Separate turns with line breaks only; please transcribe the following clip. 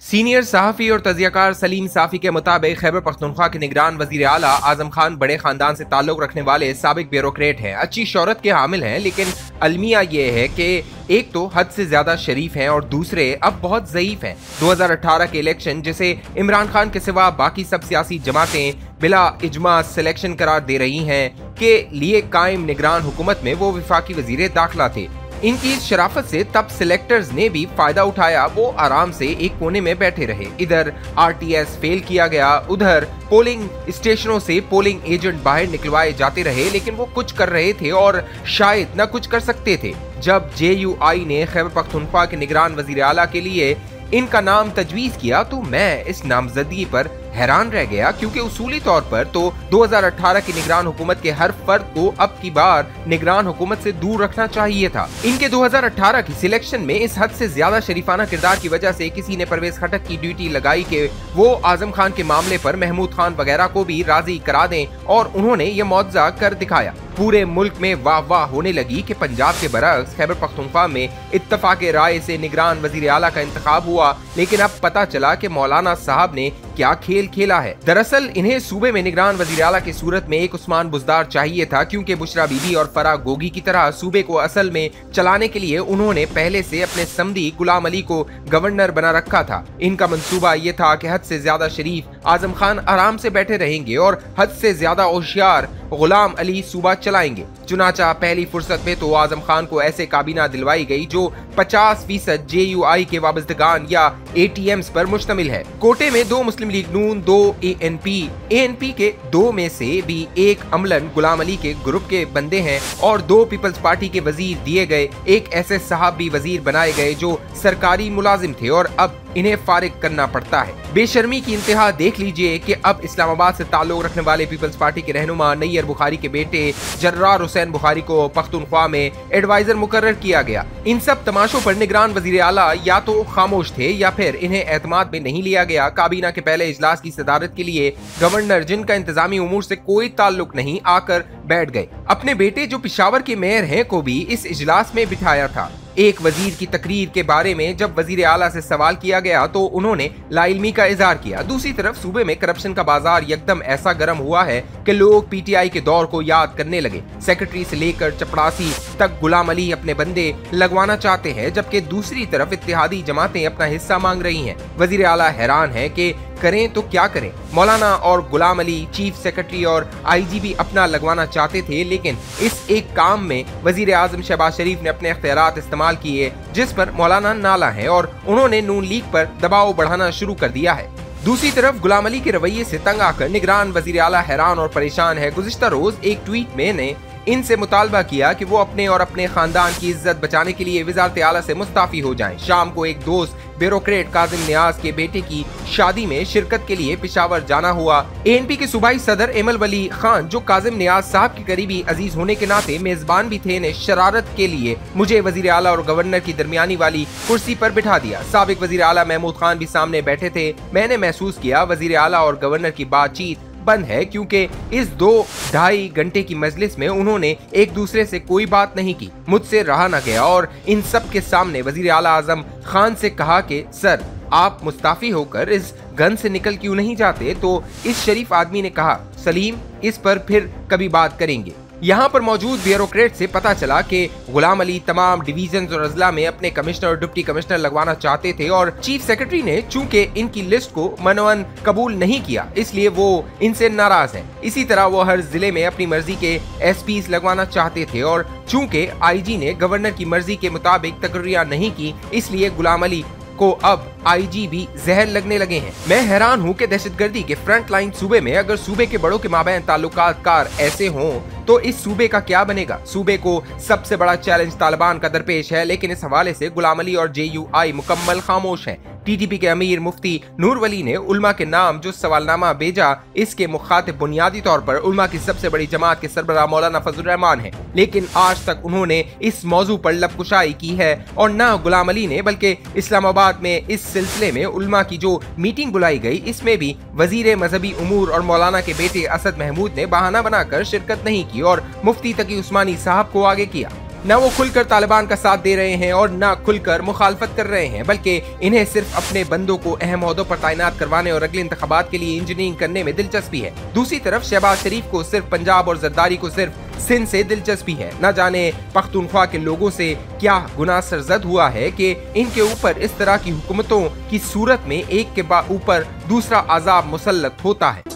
Senior सहाफ़ी और तजियाकार सलीम साफ़ी के मुताबिक खैबर पख्तूनख्वा के निगरान वज़ीर आला आज़म खान बड़े ख़ानदान से ताल्लुक़ रखने वाले साबिक ब्यूरोक्रेट हैं, अच्छी शोहरत के हामिल हैं, लेकिन अलमिया ये है कि एक तो हद से ज्यादा शरीफ हैं और दूसरे अब बहुत ज़ईफ हैं। 2018 के इलेक्शन, जिसे इमरान खान के सिवा बाकी सब सियासी जमातें बिला इजमा सिलेक्शन करार दे रही हैं, के लिए कायम निगरान हुकूमत में वो वफाकी वज़ीर दाखिला थे। इनकी इस शराफत से तब सिलेक्टर्स ने भी फायदा उठाया, वो आराम से एक कोने में बैठे रहे। इधर RTS फेल किया गया, उधर पोलिंग स्टेशनों से पोलिंग एजेंट बाहर निकलवाए जाते रहे, लेकिन वो कुछ कर रहे थे और शायद न कुछ कर सकते थे। जब JUI ने खैबर पख्तूनख्वा के निगरान वज़ीर आला के लिए इनका नाम तजवीज़ किया तो मैं इस नामजदगी पर हैरान रह गया, क्योंकि उसूली तौर पर तो 2018 की निगरान हुकूमत के हर फर्द को अब की बार निगरान हुकूमत से दूर रखना चाहिए था। इनके 2018 की सिलेक्शन में इस हद से ज्यादा शरीफाना किरदार की वजह से किसी ने परवेज खटक की ड्यूटी लगाई कि वो आजम खान के मामले पर महमूद खान वगैरह को भी राजी करा दें, और उन्होंने ये मुआवजा कर दिखाया। पूरे मुल्क में वाह वाह होने लगी कि पंजाब के बरक्स खैबर पख्तूनख्वा में इत्तफाक राय से निगरान वज़ीर आला का इंतखाब हुआ, लेकिन अब पता चला कि मौलाना साहब ने क्या खेल खेला है। दरअसल इन्हें सूबे में निगरान वज़ीर आला की सूरत में एक उस्मान बुज़दार चाहिए था, क्योंकि बुशरा बीबी और फराह गोगी की तरह सूबे को असल में चलाने के लिए उन्होंने पहले से अपने समधी गुलाम अली को गवर्नर बना रखा था। इनका मंसूबा ये था कि हद से ज्यादा शरीफ आजम खान आराम से बैठे रहेंगे और हद से ज्यादा होशियार गुलाम अली सूबा चलाएंगे। चुनाचा पहली फुर्सत में तो आजम खान को ऐसे काबीना दिलवाई गई जो 50% JUI के वाबस्तगान या ATMs पर मुश्तमिल है। कोटे में 2 मुस्लिम लीग नून, 2 ANP के 2 में से भी एक अमलन गुलाम अली के ग्रुप के बंदे हैं और 2 पीपल्स पार्टी के वजीर दिए गए। एक ऐसे साहब भी वजीर बनाए गए जो सरकारी मुलाजिम थे और अब इन्हें फारिग करना पड़ता है। बेशर्मी की इंतहा देख लीजिए कि अब इस्लामाबाद से ताल्लुक रखने वाले पीपल्स पार्टी के रहनुमा नैयर बुखारी के बेटे जर्रार हुसैन बुखारी को पख्तूनख्वा में एडवाइजर मुकर्रर किया गया। इन सब तमाशों पर निगरान वज़ीर आला या तो खामोश थे या फिर इन्हें एतमाद में नहीं लिया गया। काबीना के पहले इजलास की सदारत के लिए गवर्नर, जिनका इंतजामी उमूर से कोई ताल्लुक नहीं, आकर बैठ गए। अपने बेटे जो पिशावर के मेयर हैं को भी इस इजलास में बिठाया था। एक वजीर की तकरीर के बारे में जब वजीर आला से सवाल किया गया तो उन्होंने लाइल्मी का इजहार किया। दूसरी तरफ सूबे में करप्शन का बाजार यकदम ऐसा गर्म हुआ है कि लोग PTI के दौर को याद करने लगे। सेक्रेटरी से लेकर चपड़ासी तक गुलाम अली अपने बंदे लगवाना चाहते हैं, जबकि दूसरी तरफ इत्तेहादी जमातें अपना हिस्सा मांग रही हैं। वजीर आला हैरान है कि करें तो क्या करें। मौलाना और गुलाम अली चीफ सेक्रेटरी और IG भी अपना लगवाना चाहते थे, लेकिन इस एक काम में वजीर आजम शहबाज शरीफ ने अपने इख्तियारात इस्तेमाल किए, जिस पर मौलाना नाला है और उन्होंने नून लीग पर दबाव बढ़ाना शुरू कर दिया है। दूसरी तरफ गुलाम अली के रवैये से तंग आकर निगरान वजीर आला हैरान और परेशान है। गुज़िश्ता रोज एक ट्वीट में ने इनसे मुतालबा किया कि वो अपने और अपने खानदान की इज्जत बचाने के लिए वज़ारत आला से मुस्ताफी हो जाएं। शाम को एक दोस्त ब्यूरोक्रेट काजिम नियाज के बेटे की शादी में शिरकत के लिए पेशावर जाना हुआ। ANP के सूबाई सदर एमल वली खान, जो काजिम नियाज साहब के करीबी अजीज होने के नाते मेजबान भी थे, ने शरारत के लिए मुझे वजीर आला और गवर्नर की दरमियानी वाली कुर्सी पर बिठा दिया। साबिक वजीर आला महमूद खान भी सामने बैठे थे। मैंने महसूस किया वजीर आला और गवर्नर की बातचीत बंद है, क्योंकि इस 2-2.5 घंटे की मजलिस में उन्होंने एक दूसरे से कोई बात नहीं की। मुझसे रहा न गया और इन सब के सामने वजीर आला आजम खान से कहा कि सर, आप मुस्ताफी होकर इस गन से निकल क्यों नहीं जाते? तो इस शरीफ आदमी ने कहा, सलीम, इस पर फिर कभी बात करेंगे। यहाँ पर मौजूद ब्यूरोक्रेट से पता चला कि गुलाम अली तमाम डिवीजन और अजला में अपने कमिश्नर और डिप्टी कमिश्नर लगवाना चाहते थे और चीफ सेक्रेटरी ने चूंकि इनकी लिस्ट को मनवन कबूल नहीं किया, इसलिए वो इनसे नाराज हैं। इसी तरह वो हर जिले में अपनी मर्जी के SPs लगवाना चाहते थे और चूंकि IG ने गवर्नर की मर्जी के मुताबिक तकर्रियां नहीं की, इसलिए गुलाम अली को अब IG भी जहर लगने लगे हैं। मैं हैरान हूँ कि दहशतगर्दी के फ्रंट लाइन सूबे में अगर सूबे के बड़ों के माबैन ताल्लुकात कार ऐसे हों तो इस सूबे का क्या बनेगा? सूबे को सबसे बड़ा चैलेंज तालिबान का दरपेश है, लेकिन इस हवाले से गुलाम अली और JUI मुकम्मल खामोश हैं। TTP के अमीर मुफ्ती नूर वली ने उल्मा के नाम जो सवालनामा भेजा, इसके मुखातिब बुनियादी तौर पर उल्मा की सबसे बड़ी जमात के सरबराह मौलाना फजल रहमान है, लेकिन आज तक उन्होंने इस मौजू पर लबकुशाई की है और न गुलाम अली ने, बल्कि इस्लामाबाद में इस सिलसिले में उल्मा की जो मीटिंग बुलाई गई, इसमें भी वजीर मजहबी उमूर और मौलाना के बेटे असद महमूद ने बहाना बनाकर शिरकत नहीं की और मुफ्ती तकी उस्मानी साहब को आगे किया। न वो खुलकर तालिबान का साथ दे रहे हैं और न खुलकर मुखालफत कर रहे हैं, बल्कि इन्हें सिर्फ अपने बंदों को अहम ओहदों पर तैनात करवाने और अगले इंतखाबात के लिए इंजीनियरिंग करने में दिलचस्पी है। दूसरी तरफ शहबाज शरीफ को सिर्फ पंजाब और जरदारी को सिर्फ सिंध से दिलचस्पी है। न जाने पख्तूनख्वा के लोगों से क्या गुनाह सरजद हुआ है कि इनके ऊपर इस तरह की हुकूमतों की सूरत में एक के ऊपर दूसरा अजाब मुसल्लत होता है।